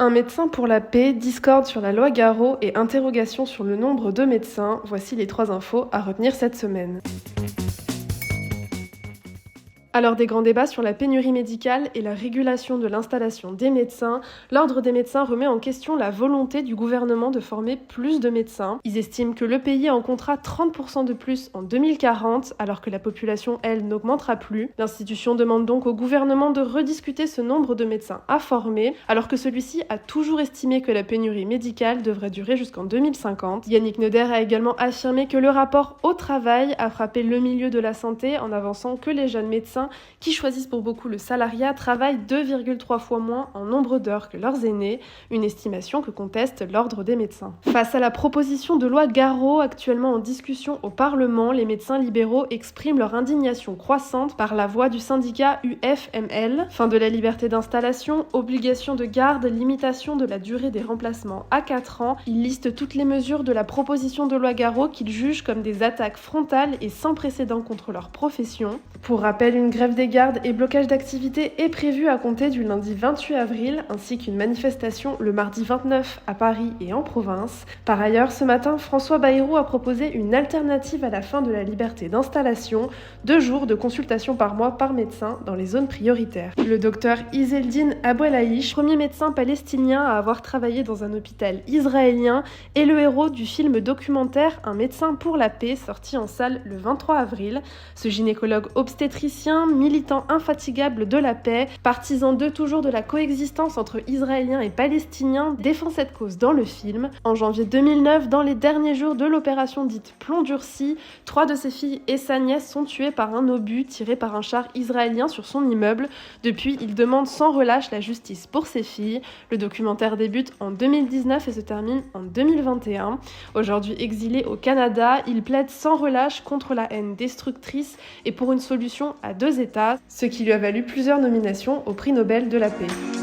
Un médecin pour la paix, discorde sur la loi Garot et interrogation sur le nombre de médecins. Voici les 3 infos à retenir cette semaine. Alors des grands débats sur la pénurie médicale et la régulation de l'installation des médecins, l'Ordre des médecins remet en question la volonté du gouvernement de former plus de médecins. Ils estiment que le pays en comptera 30% de plus en 2040, alors que la population, elle, n'augmentera plus. L'institution demande donc au gouvernement de rediscuter ce nombre de médecins à former, alors que celui-ci a toujours estimé que la pénurie médicale devrait durer jusqu'en 2050. Yannick Neuder a également affirmé que le rapport au travail a frappé le milieu de la santé en avançant que les jeunes médecins qui choisissent pour beaucoup le salariat travaillent 2,3 fois moins en nombre d'heures que leurs aînés, une estimation que conteste l'Ordre des médecins. Face à la proposition de loi Garot actuellement en discussion au Parlement, les médecins libéraux expriment leur indignation croissante par la voix du syndicat UFML. Fin de la liberté d'installation, obligation de garde, limitation de la durée des remplacements à 4 ans, ils listent toutes les mesures de la proposition de loi Garot qu'ils jugent comme des attaques frontales et sans précédent contre leur profession. Pour rappel, une grève des gardes et blocage d'activité est prévue à compter du lundi 28 avril, ainsi qu'une manifestation le mardi 29 à Paris et en province. Par ailleurs, ce matin, François Bayrou a proposé une alternative à la fin de la liberté d'installation, 2 jours de consultation par mois par médecin dans les zones prioritaires. Le docteur Izzeldine Abouelaish, premier médecin palestinien à avoir travaillé dans un hôpital israélien, est le héros du film documentaire Un médecin pour la paix, sorti en salle le 23 avril. Ce gynécologue obstétricien, militant infatigable de la paix, partisan toujours de la coexistence entre Israéliens et Palestiniens, défend cette cause dans le film. En janvier 2009, dans les derniers jours de l'opération dite Plomb durci, 3 de ses filles et sa nièce sont tuées par un obus tiré par un char israélien sur son immeuble. Depuis, il demande sans relâche la justice pour ses filles. Le documentaire débute en 2019 et se termine en 2021. Aujourd'hui exilé au Canada, il plaide sans relâche contre la haine destructrice et pour une solution à 2 États, ce qui lui a valu plusieurs nominations au prix Nobel de la paix.